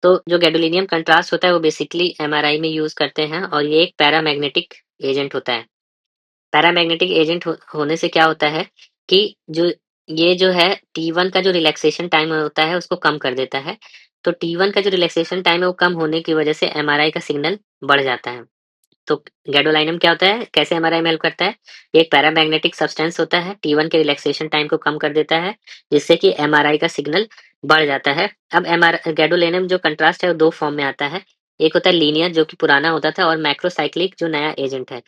तो जो gadolinium contrast होता है वो बेसिकली एमआरआई में यूज़ करते हैं और ये एक पैरामैग्नेटिक एजेंट होता है। पैरामैग्नेटिक एजेंट होने से क्या होता है कि जो ये जो है T1 का जो रिलैक्सेशन टाइम होता है उसको कम कर देता है। तो T1 का जो रिलैक्सेशन टाइम है वो कम होने की वजह से एमआरआई का सिग्नल बढ़ जाता है। तो गैडोलाइनम क्या होता है? कैसे एमआरआई में हेल्प करता है? ये एक पैरामैग्नेटिक सब्सटेंस होता है, T1 के रिलैक्सेशन टाइम को कम कर देता है, जिससे कि एमआरआई का सिग्नल बढ़ जाता है। अब गैडोलिनम जो कंट्रास्ट है वो 2 फॉर्म में आता है। एक होता है लीनियर जो कि पुराना होता था और मैक्रोसाइक्लिक जो नया एजेंट है।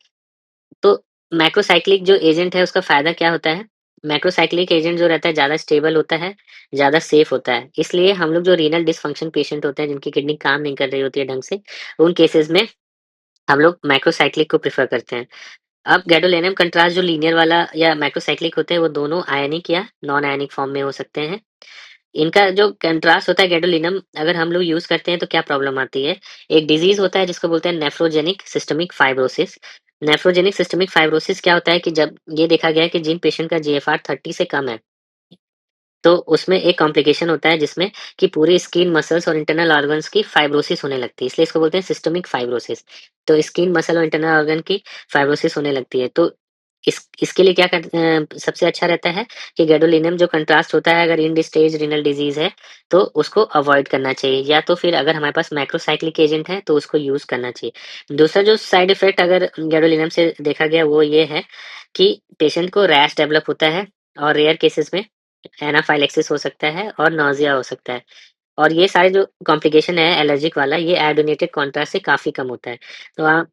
तो मैक्रोसाइक्लिक जो एजेंट है उसका फ़ायदा क्या होता है? मैक्रोसाइक्लिक एजेंट जो रहता है ज़्यादा स्टेबल होता है, ज़्यादा सेफ होता है। इसलिए हम लोग जो रीनल डिसफंक्शन पेशेंट होते हैं जिनकी किडनी काम नहीं कर रही होती है ढंग से, उन केसेज़ में हम लोग मैक्रोसाइक्लिक को प्रेफ़र करते हैं। अब गैडोलिनियम कंट्रास्ट जो लीनियर वाला या मैक्रोसाइक्लिक होते हैं वो दोनों आयनिक या नॉन आयनिक फॉर्म में हो सकते हैं। इनका जो कंट्रास्ट होता है गैडोलिनम अगर हम लोग यूज़ करते हैं तो क्या प्रॉब्लम आती है? एक डिज़ीज़ होता है जिसको बोलते हैं nephrogenic systemic fibrosis. Nephrogenic systemic fibrosis क्या होता है कि जब ये देखा गया है कि जिन पेशेंट का जीएफआर 30 से कम है, तो उसमें एक कॉम्प्लिकेशन होता है जिसमें कि पूरी स्किन, मसल्स और इंटरनल ऑर्गन्स की फाइब्रोसिस होने लगती है, इसलिए इसको बोलते हैं सिस्टमिक फाइब्रोसिस। तो स्किन, मसल और इंटरनल ऑर्गन की फाइब्रोसिस होने लगती है। तो इसके लिए सबसे अच्छा रहता है कि गैडोलिनियम जो कंट्रास्ट होता है अगर एंड स्टेज रीनल डिजीज़ है, तो उसको अवॉइड करना चाहिए या तो फिर अगर हमारे पास मैक्रोसाइक्लिक एजेंट है, तो उसको यूज़ करना चाहिए। दूसरा जो साइड इफ़ेक्ट अगर गैडोलिनियम से देखा गया वो ये है कि पेशेंट को रैश डेवलप होता है और रेयर केसेज़ में एनाफाइलेक्सिस हो सकता है और नौसिया हो सकता है। और ये सारे जो कॉम्प्लिकेशन है एलर्जिक वाला ये आयोडीनेटेड कॉन्ट्रास्ट से काफ़ी कम होता है। तो आप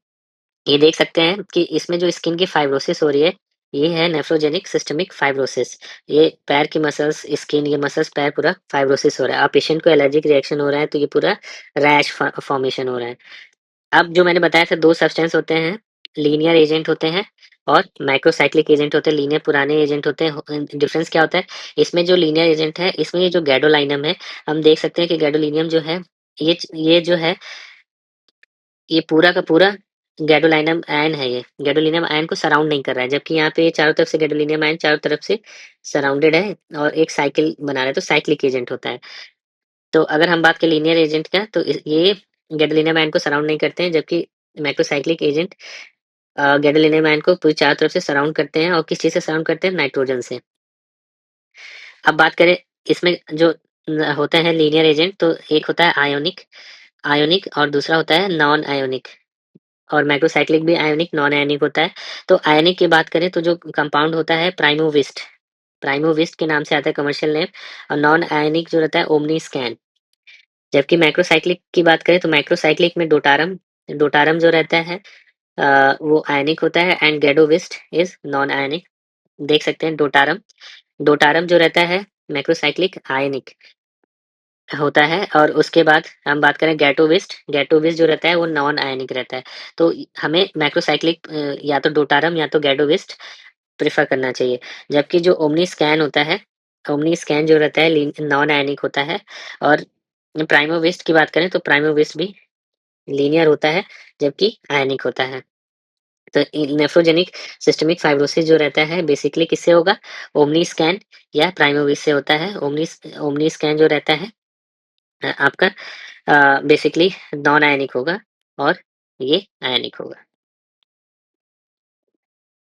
ये देख सकते हैं कि इसमें जो स्किन की फाइब्रोसिस हो रही है, ये है नेफ्रोजेनिक सिस्टमिक फाइब्रोसिस। ये पैर की मसल्स, स्किन ये मसल्स पैर पूरा फाइब्रोसिस हो रहा है। अब पेशेंट को एलर्जिक रिएक्शन हो रहा है तो ये पूरा रैश फॉर्मेशन हो रहा है। अब जो मैंने बताया था 2 सब्सटेंस होते हैं, लीनियर एजेंट होते हैं और माइक्रोसाइक्लिक एजेंट होते हैं। लीनियर पुराने एजेंट होते हैं। डिफरेंस क्या होता है? इसमें जो लीनियर एजेंट है, इसमें ये जो गैडोलाइनम है, हम देख सकते हैं कि गैडोलिनियम जो है, ये जो है, ये पूरा का पूरा गैडोलिनियम आयन है ये। गैडोलिनियम आयन को सराउंड नहीं कर रहा है, जबकि यहाँ पे चारों तरफ से गैडोलिनियम आयन चारों तरफ से सराउंडेड है और एक साइकिल बना रहा है, तो साइक्लिक एजेंट होता है। तो अगर हम बात करें लीनियर एजेंट का, तो ये गैडोलिनियम आयन को सराउंड नहीं करते हैं, जबकि माइक्रोसाइक्लिक एजेंट गैडोलिनियम आयन को पूरी चारों तरफ से सराउंड करते हैं और किस चीज़ से सराउंड करते हैं? नाइट्रोजन से। अब बात करें इसमें जो होते हैं लीनियर एजेंट, तो एक होता है आयोनिक आयोनिक और दूसरा होता है नॉन आयोनिक और माइक्रोसाइक्लिक भी आयोनिक, नॉन आयोनिक होता है। तो आयोनिक की बात करें तो जो कंपाउंड होता है प्राइमोविस्ट, प्राइमोविस्ट के नाम से आता है कमर्शियल नेम। और नॉन आयोनिक जो रहता है ओमनी स्कैन। जबकि माइक्रोसाइक्लिक की बात करें तो माइक्रोसाइक्लिक में डोटारम डोटारम जो रहता है वो आयनिक होता है एंड गैडोविस्ट इज नॉन आयनिक। देख सकते हैं डोटारम डोटारम जो रहता है मैक्रोसाइक्लिक आयनिक होता है और उसके बाद हम बात करें गैटोविस्ट जो रहता है वो नॉन आयनिक रहता है। तो हमें मैक्रोसाइक्लिक या तो डोटारम या तो गैडोविस्ट प्रेफर करना चाहिए। जबकि जो ओमनी स्कैन होता है, ओमनी स्कैन जो रहता है नॉन आयनिक होता है। और प्राइमोविस्ट की बात करें तो प्राइमोविस्ट भी लीनियर होता है, जबकि आयनिक होता है। तो नेफ्रोजेनिक सिस्टमिक फाइब्रोसिस जो रहता है बेसिकली किससे होगा? ओमनी स्कैन या प्राइमोविस्ट से होता है। ओमनी स्कैन जो रहता है आपका बेसिकली नॉन आयनिक होगा और ये आयनिक होगा।